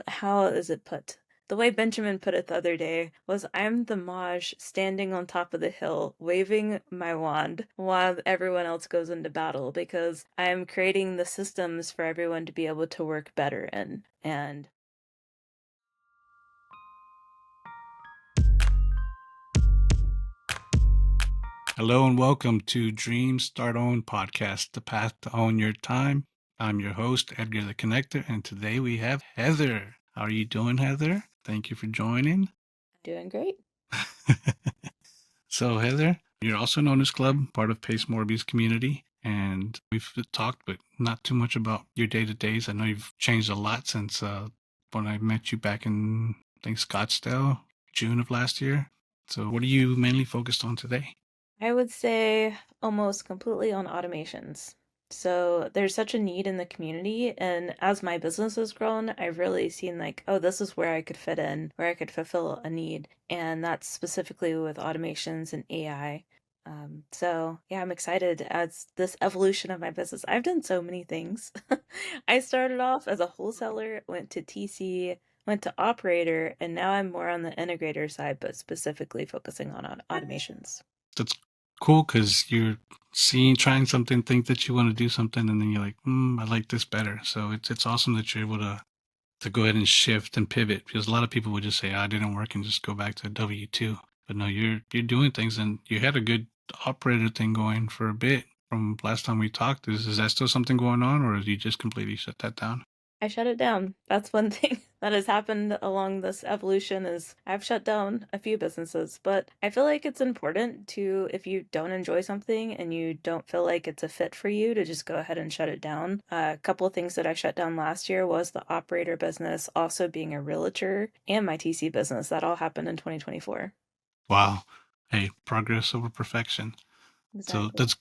how is it put? The way Benjamin put it the other day was, I'm the Mage standing on top of the hill, waving my wand while everyone else goes into battle, because I'm creating the systems for everyone to be able to work better in. And Hello and welcome to Dream Start Own Podcast, the path to own your time. I'm your host, Edgar the Connector, and today we have Heather. How are you doing, Heather? Thank you for joining. doing great. So, Heather, you're also known as Club, part of Pace Morby's community, and we've talked, but not too much about your day to days. I know you've changed a lot since when I met you back in, I think, Scottsdale, June of last year. So, what are you mainly focused on today? I would say almost completely on automations. So there's such a need in the community, and as my business has grown, I've really seen like, oh, this is where I could fit in, where I could fulfill a need, and that's specifically with automations and AI. So yeah, I'm excited as this evolution of my business. I've done so many things. I started off as a wholesaler, went to TC, went to operator, and now I'm more on the integrator side, but specifically focusing on automations. That's cool because you're trying something, think that you want to do something, and then you're like, I like this better. So it's awesome that you're able to go ahead and shift and pivot because a lot of people would just say, I didn't work and just go back to W-2. But no, you're doing things, and you had a good operator thing going for a bit from last time we talked. Is that still something going on, or did you just completely shut that down? I shut it down. That's one thing that has happened along this evolution is I've shut down a few businesses, but I feel like it's important to, if you don't enjoy something and you don't feel like it's a fit for you, to just go ahead and shut it down. A couple of things that I shut down last year was the operator business, also being a realtor, and my TC business. That all happened in 2024. Wow. Hey, progress over perfection. So Exactly. that's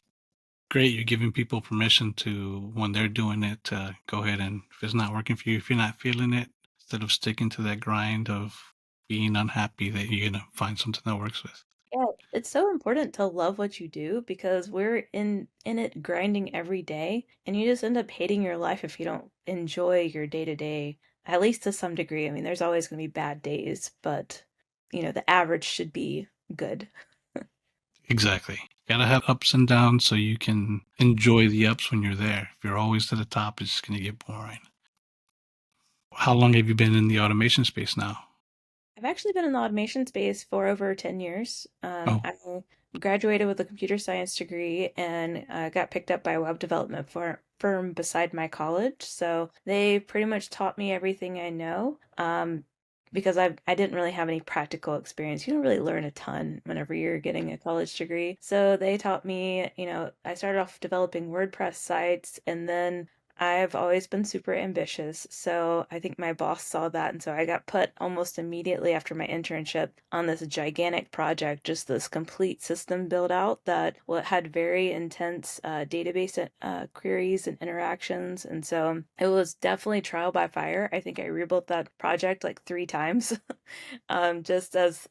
great. You're giving people permission to, when they're doing it, to go ahead and, if it's not working for you, if you're not feeling it, instead of sticking to that grind of being unhappy, that you're going to find something that works with. Yeah, it's so important to love what you do because we're in it grinding every day, and you just end up hating your life if you don't enjoy your day to day, at least to some degree. I mean, there's always going to be bad days, but the average should be good. Exactly. Gotta have ups and downs so you can enjoy the ups when you're there. If you're always to the top, it's just going to get boring. How long have you been in the automation space now? I've actually been in the automation space for over 10 years. Oh, I graduated with a computer science degree and got picked up by a web development firm beside my college. So they pretty much taught me everything I know. Because I didn't really have any practical experience. You don't really learn a ton whenever you're getting a college degree. So they taught me, I started off developing WordPress sites, and then I've always been super ambitious, so I think my boss saw that, and so I got put almost immediately after my internship on this gigantic project, just this complete system build out that had very intense database queries and interactions, and so it was definitely trial by fire. I think I rebuilt that project like 3 times, just as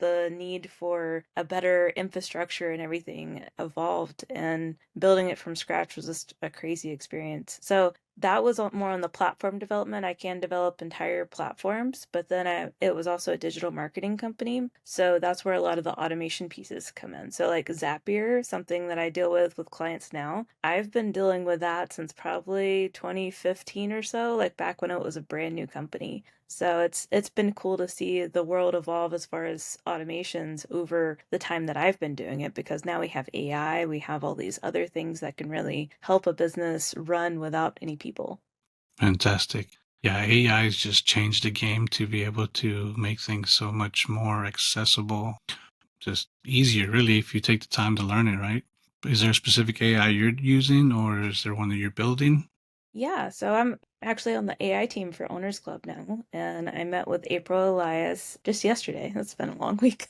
the need for a better infrastructure and everything evolved, and building it from scratch was just a crazy experience. So that was more on the platform development. I can develop entire platforms, but then it was also a digital marketing company. So that's where a lot of the automation pieces come in. So like Zapier, something that I deal with clients now, I've been dealing with that since probably 2015 or so, like back when it was a brand new company. So it's been cool to see the world evolve as far as automations over the time that I've been doing it, because now we have AI, we have all these other things that can really help a business run without any people. fantastic. Yeah, AI has just changed the game to be able to make things so much more accessible, just easier, really, if you take the time to learn it, right? Is there a specific AI you're using, or is there one that you're building? Yeah, so I'm actually on the AI team for OwnersClub now, and I met with April Elias just yesterday. It's been a long week.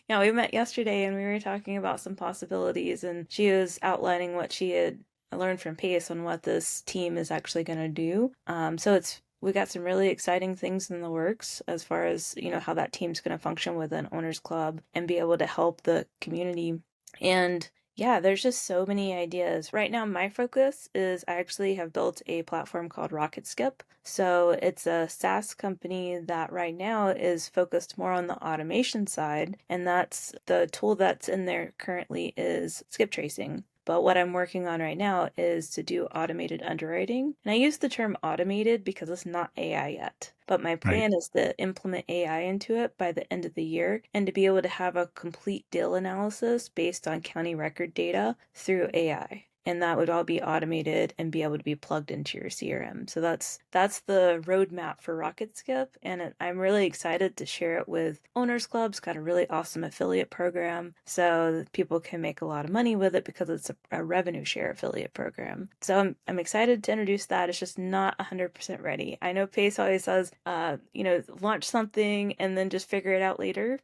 Yeah, we met yesterday and we were talking about some possibilities, and she was outlining what she had learned from Pace on what this team is actually going to do. So we got some really exciting things in the works as far as, how that team's going to function with an owners club and be able to help the community. And Yeah, there's just so many ideas. Right now, my focus is I actually have built a platform called RocketSkip. So it's a SaaS company that right now is focused more on the automation side, and that's the tool that's in there currently is skip tracing. But what I'm working on right now is to do automated underwriting. And I use the term automated because it's not AI yet. But my Right. plan is to implement AI into it by the end of the year and to be able to have a complete deal analysis based on county record data through AI. And that would all be automated and be able to be plugged into your CRM. So that's the roadmap for RocketSkip, and I'm really excited to share it with OwnersClub. It's got a really awesome affiliate program, so that people can make a lot of money with it because it's a revenue share affiliate program. So I'm excited to introduce that. It's just not 100% ready. I know Pace always says, launch something and then just figure it out later.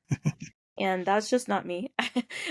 And that's just not me.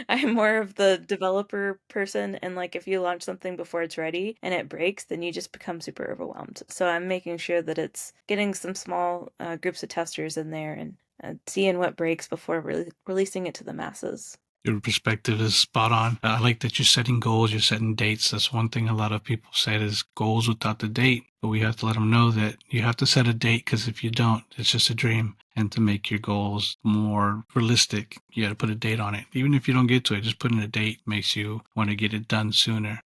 I'm more of the developer person, and like if you launch something before it's ready and it breaks, then you just become super overwhelmed. So I'm making sure that it's getting some small groups of testers in there and seeing what breaks before releasing it to the masses. Your perspective is spot on. I like that you're setting goals, you're setting dates. That's one thing a lot of people said is goals without the date. But we have to let them know that you have to set a date, because if you don't, it's just a dream. And to make your goals more realistic, you got to put a date on it. Even if you don't get to it, just putting a date makes you want to get it done sooner.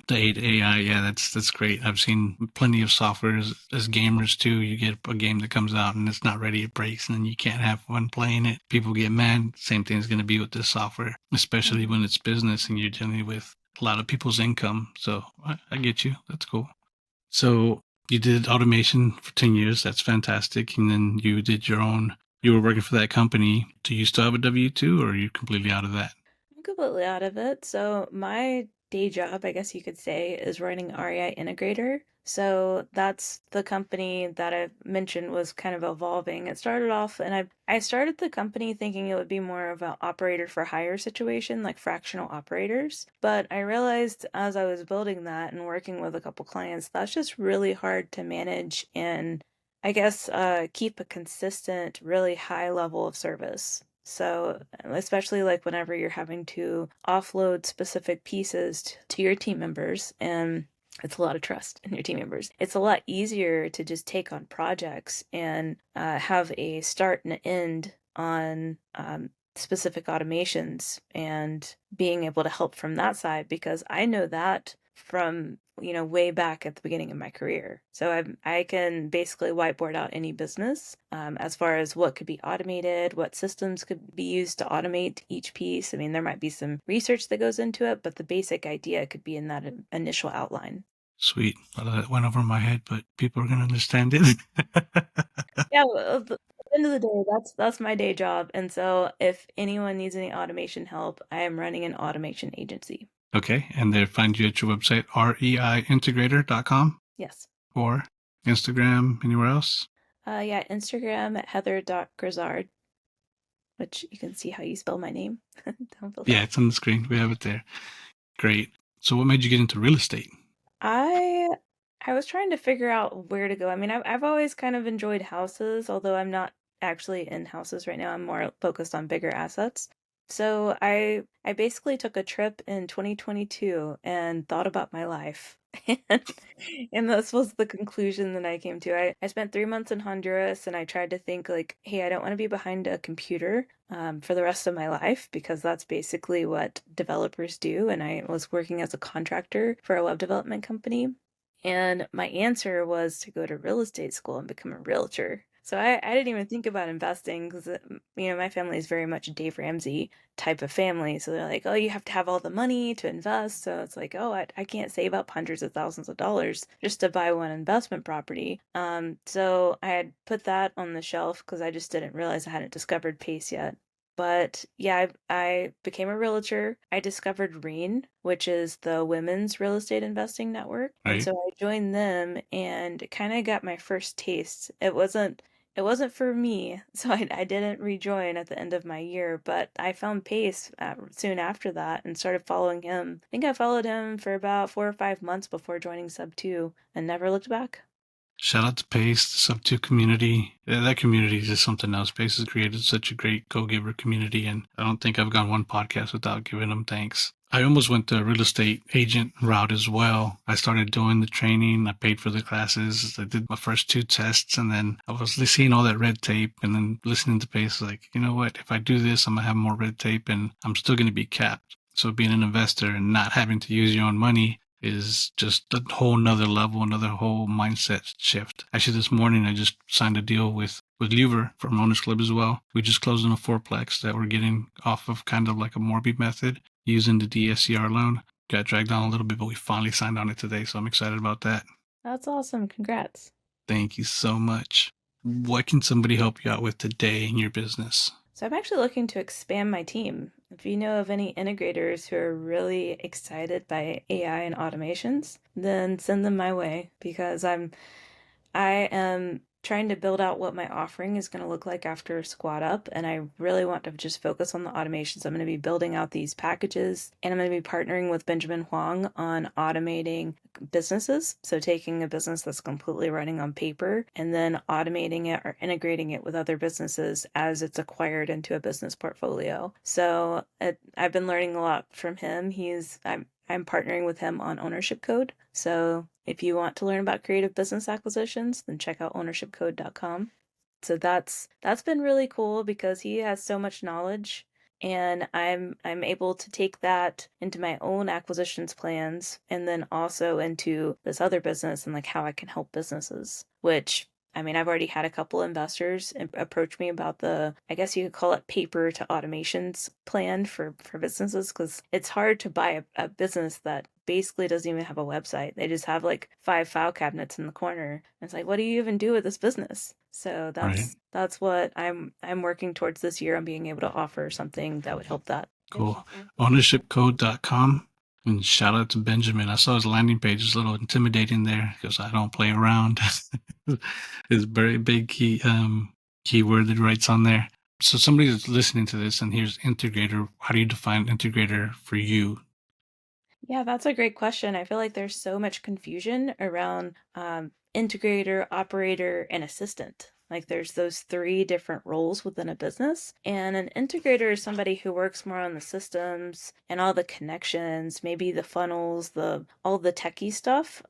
The 8 AI, yeah, that's great. I've seen plenty of software as gamers too. You get a game that comes out and it's not ready, it breaks, and then you can't have fun playing it. People get mad. Same thing is going to be with this software, especially Mhm. when it's business and you're dealing with a lot of people's income. So I get you. That's cool. So you did automation for 10 years. That's fantastic. And then you did your own, you were working for that company. Do you still have a W-2, or are you completely out of that? I'm completely out of it. So my day job, I guess you could say, is running REI Integrator. So that's the company that I mentioned was kind of evolving. It started off, and I started the company thinking it would be more of an operator for hire situation, like fractional operators. But I realized as I was building that and working with a couple clients, that's just really hard to manage and I guess keep a consistent, really high level of service. So, especially like whenever you're having to offload specific pieces to your team members, and it's a lot of trust in your team members. It's a lot easier to just take on projects and have a start and end on specific automations and being able to help from that side because I know that from way back at the beginning of my career. So I can basically whiteboard out any business as far as what could be automated, what systems could be used to automate each piece. I mean, there might be some research that goes into it, but the basic idea could be in that initial outline. Sweet. Well, that went over my head, but people are going to understand it. Yeah, well, at the end of the day, that's my day job. And so if anyone needs any automation help, I am running an automation agency. Okay, and they find you at your website, reiintegrator.com, Yes. or Instagram, anywhere else? Yeah, Instagram at heather.grizzard, which you can see how you spell my name down Yeah, below. it's on the screen. We have it there. Great. So what made you get into real estate? I I was trying to figure out where to go. I mean, I've always kind of enjoyed houses, although I'm not actually in houses right now. I'm more focused on bigger assets. So I basically took a trip in 2022 and thought about my life. And, and this was the conclusion that I came to. I spent 3 months in Honduras and I tried to think like, hey, I don't want to be behind a computer for the rest of my life because that's basically what developers do. And I was working as a contractor for a web development company. And my answer was to go to real estate school and become a realtor. So I didn't even think about investing because, my family is very much a Dave Ramsey type of family. So they're like, oh, you have to have all the money to invest. So it's like, oh, I can't save up hundreds of thousands of dollars just to buy one investment property. So I had put that on the shelf because I just didn't realize I hadn't discovered pace yet. But yeah, I became a realtor. I discovered REIN, which is the Women's Real Estate Investing Network. And Right? so I joined them and kind of got my first taste. It wasn't for me, so I didn't rejoin at the end of my year, but I found Pace soon after that and started following him. I think I followed him for about 4 or 5 months before joining Sub 2 and never looked back. Shout out to Pace, the Sub2 community. Yeah, that community is just something else. Pace has created such a great go-giver community, and I don't think I've gone one podcast without giving them thanks. I almost went the real estate agent route as well. I started doing the training. I paid for the classes. I did my first two tests, and then I was seeing all that red tape, and then listening to Pace, like, you know what? If I do this, I'm gonna have more red tape, and I'm still gonna be capped. So being an investor and not having to use your own money is just a whole nother level, another whole mindset shift. Actually, this morning I just signed a deal with Lever from OwnersClub as well. We just closed on a fourplex that we're getting off of kind of like a Morby method using the DSCR loan. Got dragged on a little bit, but we finally signed on it today, so I'm excited about that. That's awesome. Congrats. Thank you so much. What can somebody help you out with today in your business? So I'm actually looking to expand my team. If you know of any integrators who are really excited by AI and automations, then send them my way because I am trying to build out what my offering is going to look like after Squad Up, and I really want to just focus on the automations. I'm going to be building out these packages, and I'm going to be partnering with Benjamin Huang on automating businesses. So taking a business that's completely running on paper and then automating it or integrating it with other businesses as it's acquired into a business portfolio. So I've been learning a lot from him. I'm partnering with him on ownership code. So if you want to learn about creative business acquisitions, then check out ownershipcode.com. So that's been really cool because he has so much knowledge, and I'm able to take that into my own acquisitions plans and then also into this other business and like how I can help businesses, which I mean, I've already had a couple investors approach me about I guess you could call it paper to automations plan for businesses because it's hard to buy a business that basically doesn't even have a website. They just have like 5 file cabinets in the corner. And it's like, what do you even do with this business? So Right. that's what I'm working towards this year on being able to offer something that would help that. Cool. Ownershipcode.com. And shout out to Benjamin. I saw his landing page. It's a little intimidating there because I don't play around. It's very big keyword that he writes on there. So somebody that's listening to this and here's integrator, how do you define integrator for you? Yeah, that's a great question. I feel like there's so much confusion around integrator, operator, and assistant. Like there's those 3 different roles within a business. And an integrator is somebody who works more on the systems and all the connections, maybe the funnels, the all the techie stuff.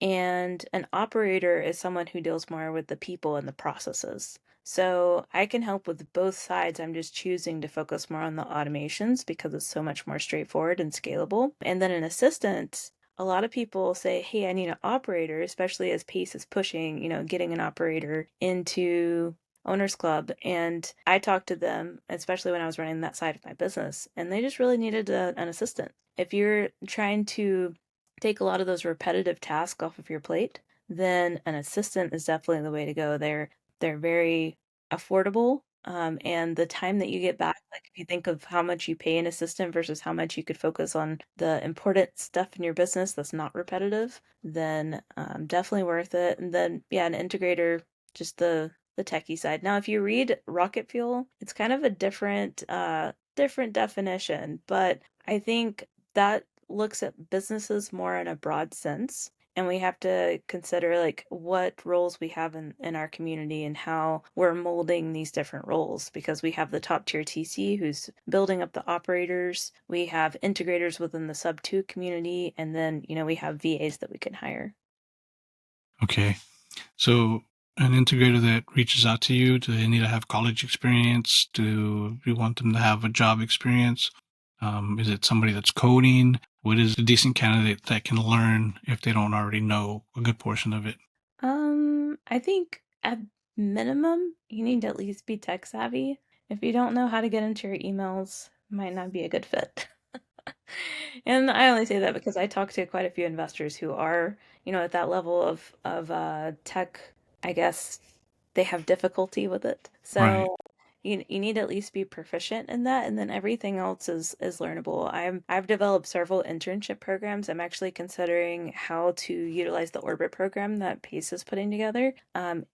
And an operator is someone who deals more with the people and the processes. So I can help with both sides. I'm just choosing to focus more on the automations because it's so much more straightforward and scalable. And then an assistant, a lot of people say, hey, I need an operator, especially as Pace is pushing, getting an operator into OwnersClub. And I talked to them, especially when I was running that side of my business, and they just really needed an assistant. If you're trying to take a lot of those repetitive tasks off of your plate, then an assistant is definitely the way to go. They're very affordable. And the time that you get back, like if you think of how much you pay an assistant versus how much you could focus on the important stuff in your business that's not repetitive, then definitely worth it. And then yeah, an integrator, just the techie side. Now, if you read Rocket Fuel, it's kind of a different definition, but I think that looks at businesses more in a broad sense, and we have to consider like what roles we have in our community and how we're molding these different roles because we have the top tier TC who's building up the operators, we have integrators within the sub 2 community, and then we have VAs that we can hire. Okay. So an integrator that reaches out to you, do they need to have college experience? Do you want them to have a job experience? Is it somebody that's coding? What is a decent candidate that can learn if they don't already know a good portion of it? I think at minimum, you need to at least be tech savvy. If you don't know how to get into your emails, might not be a good fit. And I only say that because I talk to quite a few investors who are, at that level of tech, I guess they have difficulty with it. Right. So you need to at least be proficient in that, and then everything else is learnable. I've developed several internship programs. I'm actually considering how to utilize the Orbit program that Pace is putting together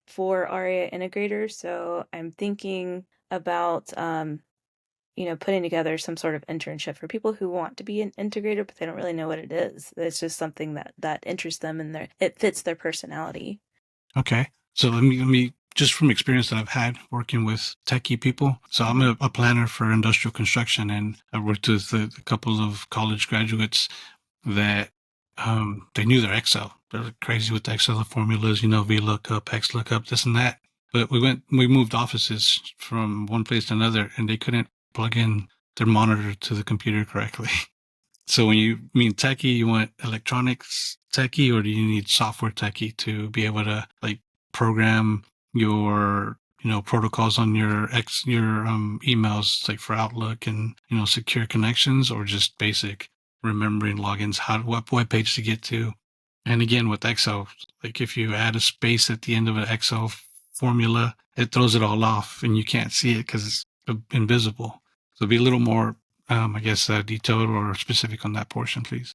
for ARIA integrators. So I'm thinking about putting together some sort of internship for people who want to be an integrator, but they don't really know what it is. It's just something that interests them and it fits their personality. Okay. So let me just from experience that I've had working with techie people. So I'm Mhm. a planner for industrial construction, and I worked with a couple of college graduates that they knew their Excel. They're crazy with the Excel formulas, VLOOKUP, XLOOKUP, this and that. But we moved offices from one place to another, and they couldn't plug in their monitor to the computer correctly. So when you mean techie, you want electronics techie, or do you need software techie to be able to like program your protocols on your emails, like for Outlook and secure connections, or just basic remembering logins, what web page to get to? And again, with Excel, like if you add a space at the end of an Excel formula, it throws it all off, and you can't see it because it's invisible. So be a little more I guess, detailed or specific on that portion, please.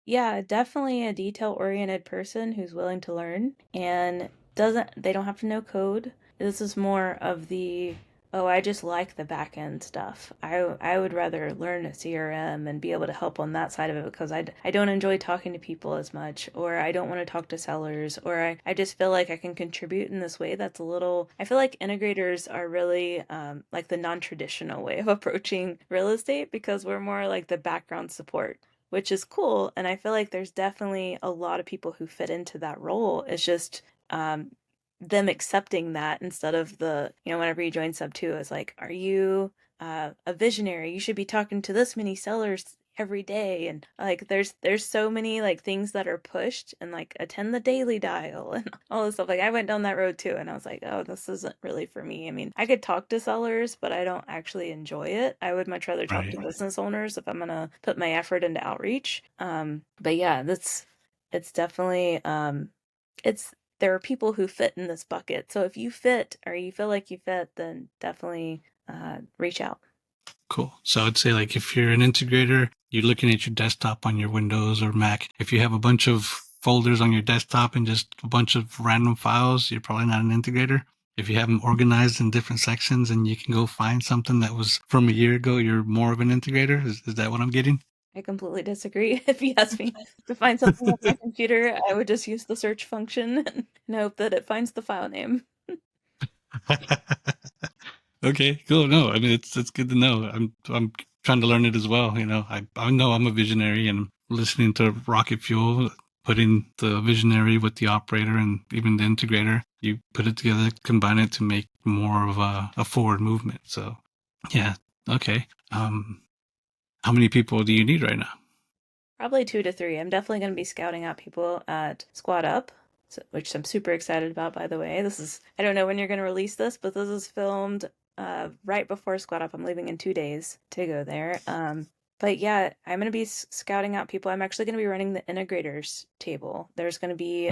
Yeah, definitely a detail-oriented person who's willing to learn and they don't have to know code. This is more of the, oh, I just like the back end stuff. I would rather learn a CRM and be able to help on that side of it because I don't enjoy talking to people as much, or I don't want to talk to sellers, or I just feel like I can contribute in this way that's a little, I feel like integrators are really like the non-traditional way of approaching real estate because we're more like the background support, which is cool. And I feel like there's definitely a lot of people who fit into that role. It's just um, them accepting that instead of whenever you join sub two, it's like, are you a visionary? You should be talking to this many sellers every day. And like, there's so many like things that are pushed and like attend the daily dial and all this stuff. Like I went down that road too, and I was like, oh, this isn't really for me. I mean, I could talk to sellers, but I don't actually enjoy it. I would much rather talk Right. to business owners if I'm gonna put my effort into outreach. But yeah, it's definitely it's there are people who fit in this bucket. So if you fit or you feel like you fit, then definitely reach out. Cool. So I'd say, like, if you're an integrator, you're looking at your desktop on your Windows or Mac. If you have a bunch of folders on your desktop and just a bunch of random files, you're probably not an integrator. If you have them organized in different sections and you can go find something that was from a year ago, you're more of an integrator. Is that what I'm getting? I completely disagree. If you ask me to find something on my computer, I would just use the search function and hope that it finds the file name. Okay, cool. No, I mean it's good to know. I'm trying to learn it as well. I know I'm a visionary, and listening to Rocket Fuel, putting the visionary with the operator and even the integrator, you put it together, combine it to make more of a forward movement. So, yeah, okay. How many people do you need right now? Probably 2 to 3. I'm definitely going to be scouting out people at Squad Up, which I'm super excited about, by the way. I don't know when you're going to release this, but this is filmed right before Squad Up. I'm leaving in 2 days to go there. But yeah, I'm going to be scouting out people. I'm actually going to be running the Integrators table. There's going to be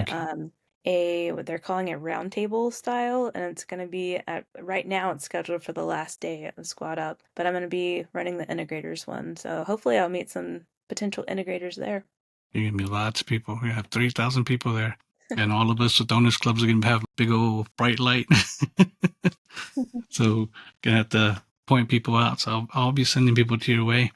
Okay. what they're calling it roundtable style, and it's going to be right now it's scheduled for the last day of Squad Up, but I'm going to be running the Integrators one. So hopefully I'll meet some potential integrators there. You're gonna be lots of people. We're gonna have 3,000 people there, and all of us with owners clubs are gonna have big old bright light. So gonna have to point people out. So I'll be sending people to your way.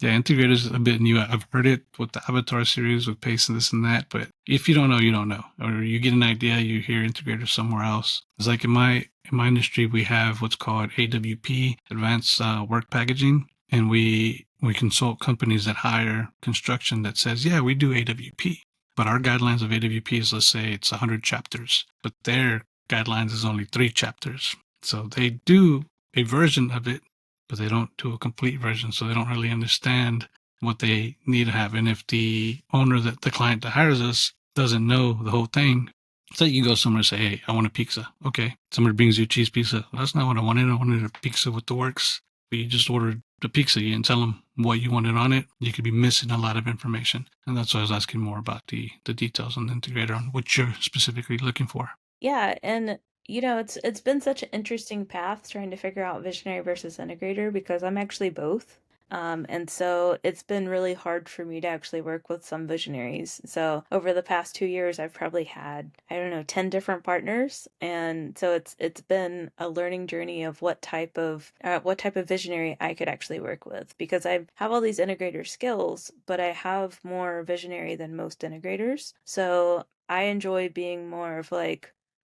Yeah, Integrator's a bit new. I've heard it with the Avatar series with Pace and this and that, but if you don't know, you don't know. Or you get an idea, you hear Integrator somewhere else. It's like in my industry, we have what's called AWP, Advanced Work Packaging, and we consult companies that hire construction that says, yeah, we do AWP, but our guidelines of AWP is, let's say it's 100 chapters, but their guidelines is only 3 chapters. So they do a version of it, but they don't do a complete version, so they don't really understand what they need to have. And if the owner, that the client that hires us, doesn't know the whole thing, so you go somewhere and say, hey, I want a pizza. Okay. Somebody brings you a cheese pizza. That's not what I wanted. I wanted a pizza with the works. But you just ordered the pizza. You didn't tell them what you wanted on it. You could be missing a lot of information. And that's why I was asking more about the details on the integrator on what you're specifically looking for. Yeah, and it's been such an interesting path trying to figure out visionary versus integrator because I'm actually both. And so it's been really hard for me to actually work with some visionaries. So over the past 2 years, I've probably had, I don't know, 10 different partners. And so it's been a learning journey of what type of visionary I could actually work with because I have all these integrator skills, but I have more visionary than most integrators. So I enjoy being more of like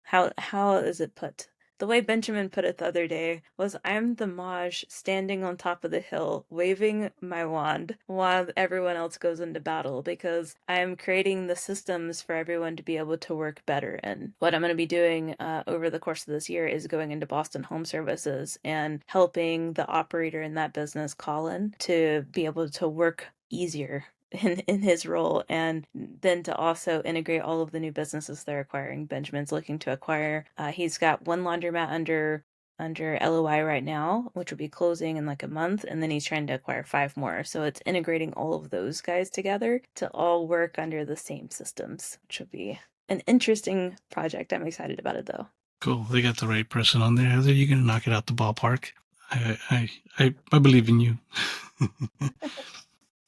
how is it put? The way Benjamin put it the other day was, I'm the Mage standing on top of the hill, waving my wand while everyone else goes into battle, because I'm creating the systems for everyone to be able to work better. And what I'm going to be doing over the course of this year is going into Boston Home Services and helping the operator in that business, Colin, to be able to work easier in his role, and then to also integrate all of the new businesses they're acquiring. Benjamin's looking to acquire. He's got one laundromat under LOI right now, which will be closing in like a month, and then he's trying to acquire 5 more. So it's integrating all of those guys together to all work under the same systems, which will be an interesting project. I'm excited about it though. Cool. They got the right person on there. Heather, you're gonna knock it out the ballpark. I believe in you.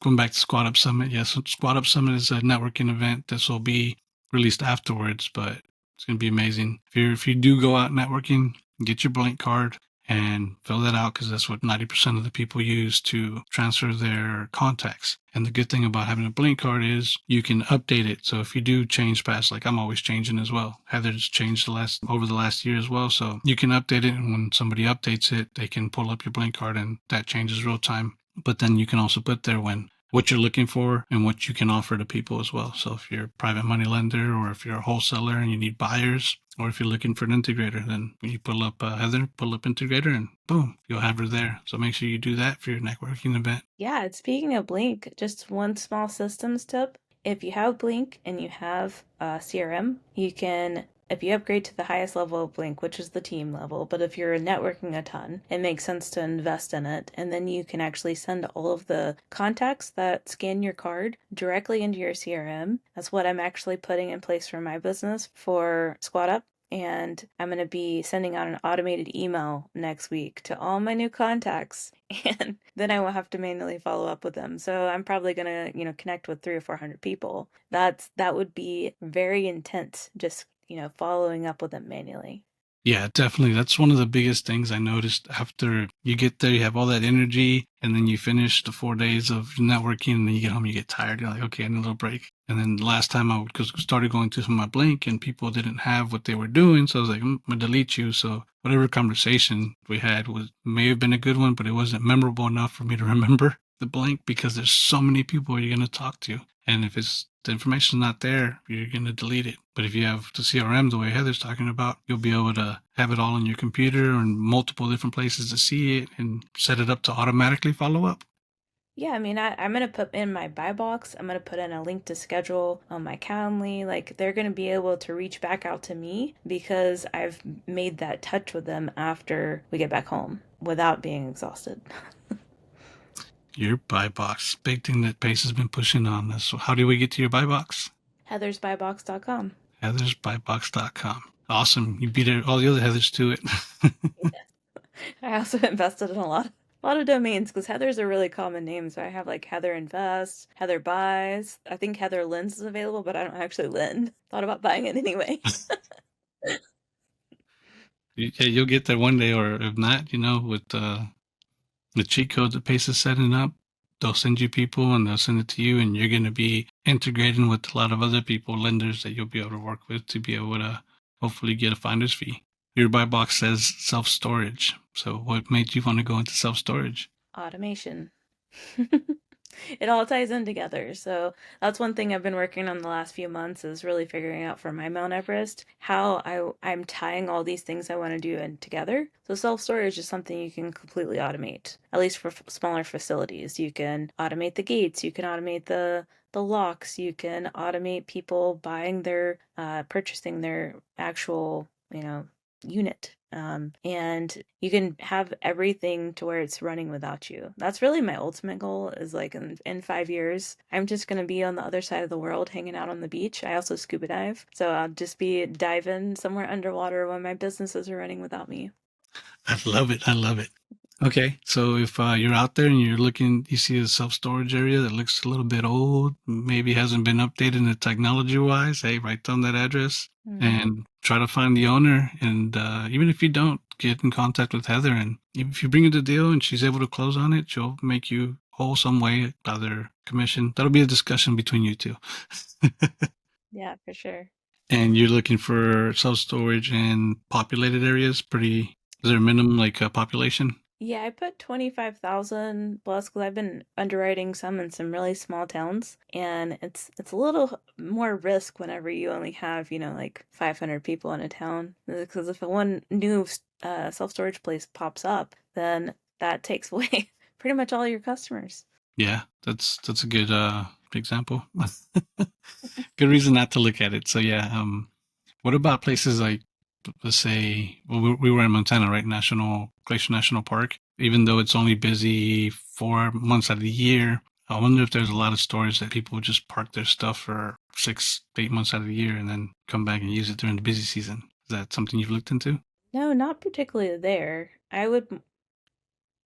Going back to Squad Up Summit, yes, Squad Up Summit is a networking event. This will be released afterwards, but it's gonna be amazing. If you do go out networking, get your blank card and fill that out, because that's what 90% of the people use to transfer their contacts. And the good thing about having a blank card is you can update it. So if you do change past, like I'm always changing as well. Heather's changed over the last year as well. So you can update it, and when somebody updates it, they can pull up your blank card and that changes real time. But then you can also put there what you're looking for and what you can offer to people as well. So if you're a private money lender, or if you're a wholesaler and you need buyers, or if you're looking for an integrator, then when you pull up Heather, pull up Integrator, and boom, you'll have her there. So make sure you do that for your networking event. Yeah, speaking of Blink, just one small systems tip. If you have Blink and you have CRM, you can, if you upgrade to the highest level of Blink, which is the team level, but if you're networking a ton, it makes sense to invest in it. And then you can actually send all of the contacts that scan your card directly into your CRM. That's what I'm actually putting in place for my business for Squad Up. And I'm going to be sending out an automated email next week to all my new contacts. And then I will have to manually follow up with them. So I'm probably going to, connect with 300 or 400 people. That would be very intense, just, following up with them manually. Yeah, definitely. That's one of the biggest things I noticed. After you get there, you have all that energy, and then you finish the 4 days of networking, and then you get home, you get tired. You're like, okay, I need a little break. And then last time started going through some of my blank, and people didn't have what they were doing, so I was like, I'm gonna delete you. So whatever conversation we had may have been a good one, but it wasn't memorable enough for me to remember the blank, because there's so many people you're gonna talk to, and if the information's not there, you're going to delete it. But if you have the CRM the way Heather's talking about, you'll be able to have it all on your computer and multiple different places to see it, and set it up to automatically follow up. Yeah, I mean, I'm gonna put in my buy box. I'm gonna put in a link to schedule on my Calendly. Like, they're gonna be able to reach back out to me because I've made that touch with them after we get back home without being exhausted. Your buy box, big thing that Pace has been pushing on this. So how do we get to your buy box? HeathersBuyBox.com. HeathersBuyBox.com. Awesome. You beat all the other Heathers to it. I also invested in a lot of domains because Heather's a really common name. So I have like Heather Invest, Heather Buys. I think Heather Lends is available, but I don't actually lend. Thought about buying it anyway. Yeah, you'll get there one day, or if not, with the cheat code that Pace is setting up, they'll send you people and they'll send it to you, and you're going to be integrating with a lot of other people, lenders that you'll be able to work with, to be able to hopefully get a finder's fee. Your buy box says self-storage. So what made you want to go into self-storage? Automation. It all ties in together. So that's one thing I've been working on the last few months, is really figuring out for my Mount Everest how I'm tying all these things I want to do in together. So self-storage is something you can completely automate, at least for smaller facilities. You can automate the gates, you can automate the locks, you can automate people buying purchasing their actual, unit. And you can have everything to where it's running without you. That's really my ultimate goal, is like in 5 years, I'm just going to be on the other side of the world hanging out on the beach. I also scuba dive. So I'll just be diving somewhere underwater when my businesses are running without me. I love it. I love it. Okay, so if you're out there and you see a self-storage area that looks a little bit old, maybe hasn't been updated in technology-wise, hey, write down that address Mm-hmm. and try to find the owner. And even if you don't, get in contact with Heather. And if you bring her the deal and she's able to close on it, she'll make you whole some way, either commission. That'll be a discussion between you two. Yeah, for sure. And you're looking for self storage in populated areas? Pretty. Is there a minimum like population? Yeah, I put 25,000 plus because I've been underwriting some in some really small towns, and it's a little more risk whenever you only have, like 500 people in a town. Because if one new self-storage place pops up, then that takes away pretty much all your customers. Yeah, that's a good example. Good reason not to look at it. So yeah, what about places like, let's say, well, we were in Montana, right? Glacier National Park. Even though it's only busy 4 months out of the year, I wonder if there's a lot of stores that people just park their stuff for 6, 8 months out of the year and then come back and use it during the busy season. Is that something you've looked into? No, not particularly there. I would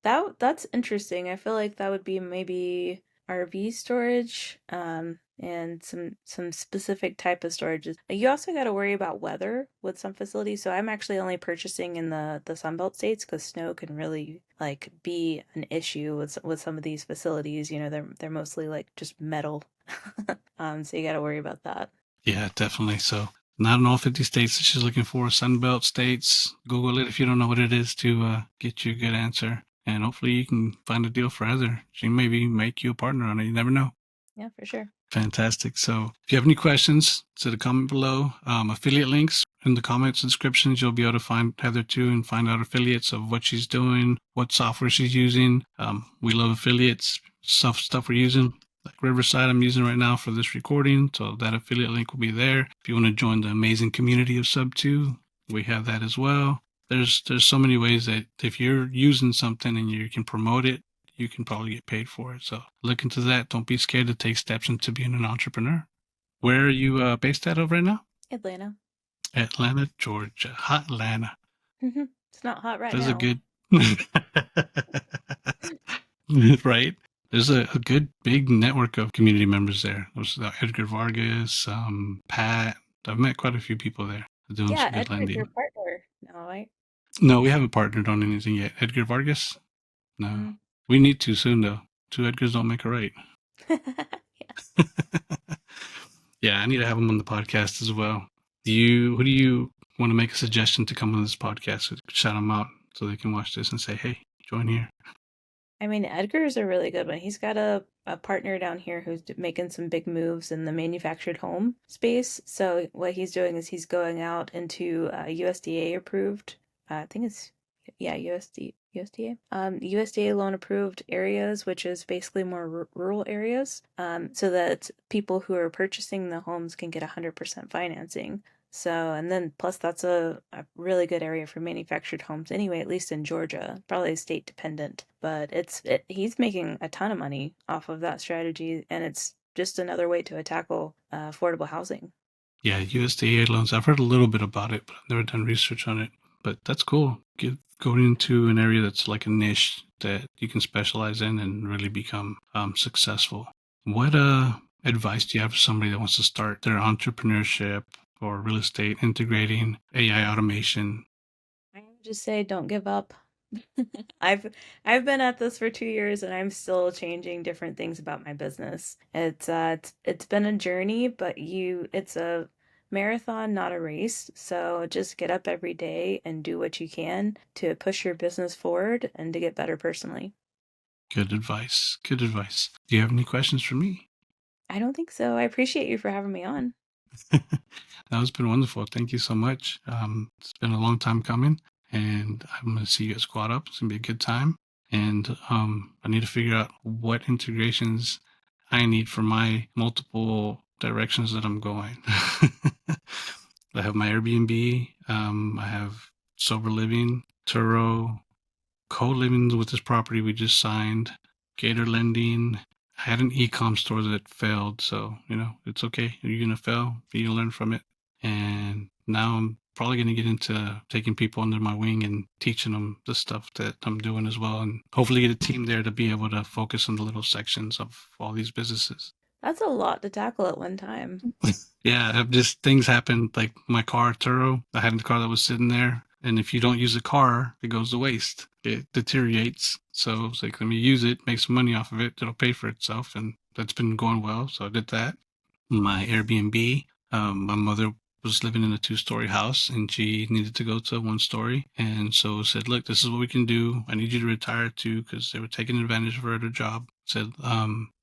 that's interesting. I feel like that would be maybe RV storage, and some specific type of storages. You also got to worry about weather with some facilities. So I'm actually only purchasing in the Sunbelt states because snow can really like be an issue with some of these facilities. They're mostly like just metal. So you got to worry about that. Yeah, definitely. So not in all 50 states that she's looking for. Sunbelt states. Google it if you don't know what it is to get you a good answer. And hopefully you can find a deal for Heather. She maybe make you a partner on it. You never know. Yeah, for sure. Fantastic. So if you have any questions, to the comment below. Affiliate links in the comments and descriptions. You'll be able to find Heather too and find out affiliates of what she's doing, what software she's using. We love affiliates, stuff we're using. Like Riverside, I'm using right now for this recording. So that affiliate link will be there. If you want to join the amazing community of Sub 2, we have that as well. There's so many ways that if you're using something and you can promote it, you can probably get paid for it. So look into that. Don't be scared to take steps into being an entrepreneur. Where are you based out of right now? Atlanta. Atlanta, Georgia. Hot Atlanta. It's not hot right There's a now. good, right? There's a good big network of community members there. There's Edgar Vargas, Pat. I've met quite a few people there doing Yeah, some good Edgar's your lending. partner. No, right? No, we haven't partnered on anything yet. Edgar Vargas? No. Mm. We need to soon, though. Two Edgars don't make a right. Yeah. Yeah, I need to have him on the podcast as well. Who do you want to make a suggestion to come on this podcast? Shout them out so they can watch this and say, hey, join here. I mean, Edgar is a really good one. He's got a partner down here who's making some big moves in the manufactured home space. So what he's doing is he's going out into USDA approved. I think it's yeah USDA loan approved areas, which is basically more rural areas, so that people who are purchasing the homes can get 100% financing. So, and then plus that's a really good area for manufactured homes anyway, at least in Georgia, probably state dependent, but he's making a ton of money off of that strategy, and it's just another way to tackle affordable housing. Yeah, USDA loans. I've heard a little bit about it, but I've never done research on it. But that's cool. Going into an area that's like a niche that you can specialize in and really become successful. What advice do you have for somebody that wants to start their entrepreneurship or real estate, integrating AI automation? I would just say don't give up. I've I've been at this for 2 years and I'm still changing different things about my business. It's been a journey, but it's a marathon, not a race. So just get up every day and do what you can to push your business forward and to get better personally. Good advice. Good advice. Do you have any questions for me? I don't think so. I appreciate you for having me on. That has been wonderful. Thank you so much. It's been a long time coming, and I'm going to see you at Squad Up. It's going to be a good time. And I need to figure out what integrations I need for my multiple directions that I'm going. I have my Airbnb. I have Sober Living, Turo, co-living with this property we just signed, Gator Lending. I had an e-com store that failed, so it's okay. You're gonna fail, but you learn from it. And now I'm probably gonna get into taking people under my wing and teaching them the stuff that I'm doing as well, and hopefully get a team there to be able to focus on the little sections of all these businesses. That's a lot to tackle at one time. Yeah, just things happen. Like my car, Turo, I had a car that was sitting there, and if you don't use the car, it goes to waste. It deteriorates. So it's like, let me use it, make some money off of it. It'll pay for itself, and that's been going well. So I did that. My Airbnb, my mother was living in a 2-story house and she needed to go to 1-story. And so said, look, this is what we can do. I need you to retire too, because they were taking advantage of her at her job. Said,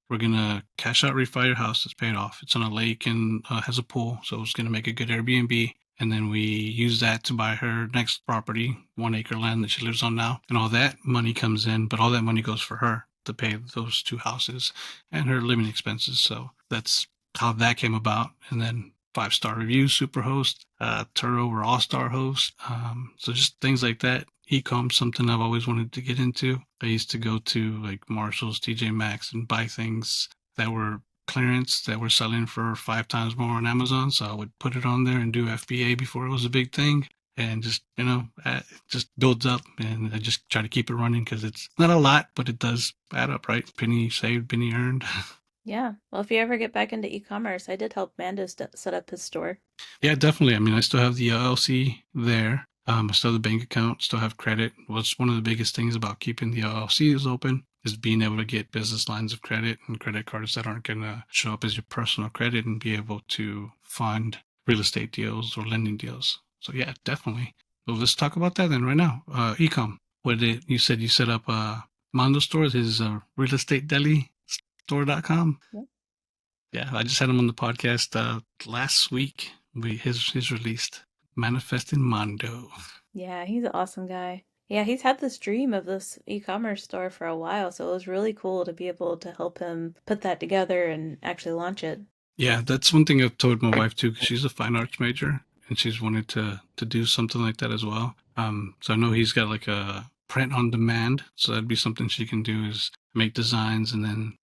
we're going to cash out, refi your house. It's paid off. It's on a lake and has a pool. So it's going to make a good Airbnb. And then we use that to buy her next property, 1-acre land that she lives on now. And all that money comes in, but all that money goes for her to pay those 2 houses and her living expenses. So that's how that came about. And then 5-star reviews, Superhost, Turo were all-star host. So just things like that. E-com, something I've always wanted to get into. I used to go to like Marshall's, TJ Maxx, and buy things that were clearance that were selling for 5 times more on Amazon. So I would put it on there and do FBA before it was a big thing. And just, it just builds up, and I just try to keep it running because it's not a lot, but it does add up, right? Penny saved, penny earned. Yeah. Well, if you ever get back into e-commerce, I did help Mando set up his store. Yeah, definitely. I mean, I still have the LLC there. I still have the bank account, still have credit. What's one of the biggest things about keeping the LLCs open is being able to get business lines of credit and credit cards that aren't going to show up as your personal credit and be able to fund real estate deals or lending deals. So yeah, definitely. Well, let's talk about that then right now. Ecom. You said you set up Mondo stores, his real estate deli store.com. Yep. Yeah, I just had him on the podcast last week. His released Manifesting Mondo. Yeah, he's an awesome guy. Yeah, he's had this dream of this e-commerce store for a while, so it was really cool to be able to help him put that together and actually launch it. Yeah, that's one thing I've told my wife too, because she's a fine arts major and she's wanted to do something like that as well. So I know he's got like a print on demand, so that'd be something she can do is make designs and then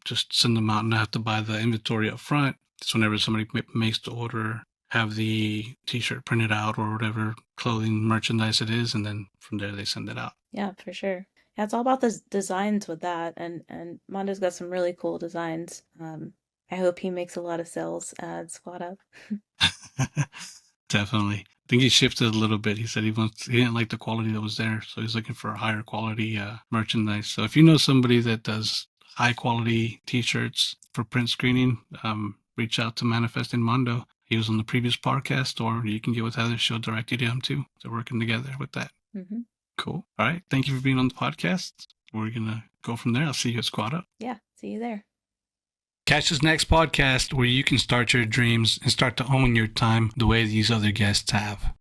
just send them out and not have to buy the inventory up front. Just whenever somebody makes the order, have the t-shirt printed out or whatever clothing merchandise it is, and then from there they send it out. Yeah, for sure. Yeah, it's all about the designs with that, and Mondo's got some really cool designs. I hope he makes a lot of sales at Squad Up. Definitely. I think he shifted a little bit. He said he didn't like the quality that was there, so he's looking for a higher quality merchandise. So if you know somebody that does high quality t-shirts for print screening, reach out to Manifesting Mondo. He was on the previous podcast, or you can get with Heather. She'll direct you to him too. They're working together with that. Mm-hmm. Cool. All right. Thank you for being on the podcast. We're going to go from there. I'll see you at Squad Up. Yeah, see you there. Catch this next podcast where you can start your dreams and start to own your time the way these other guests have.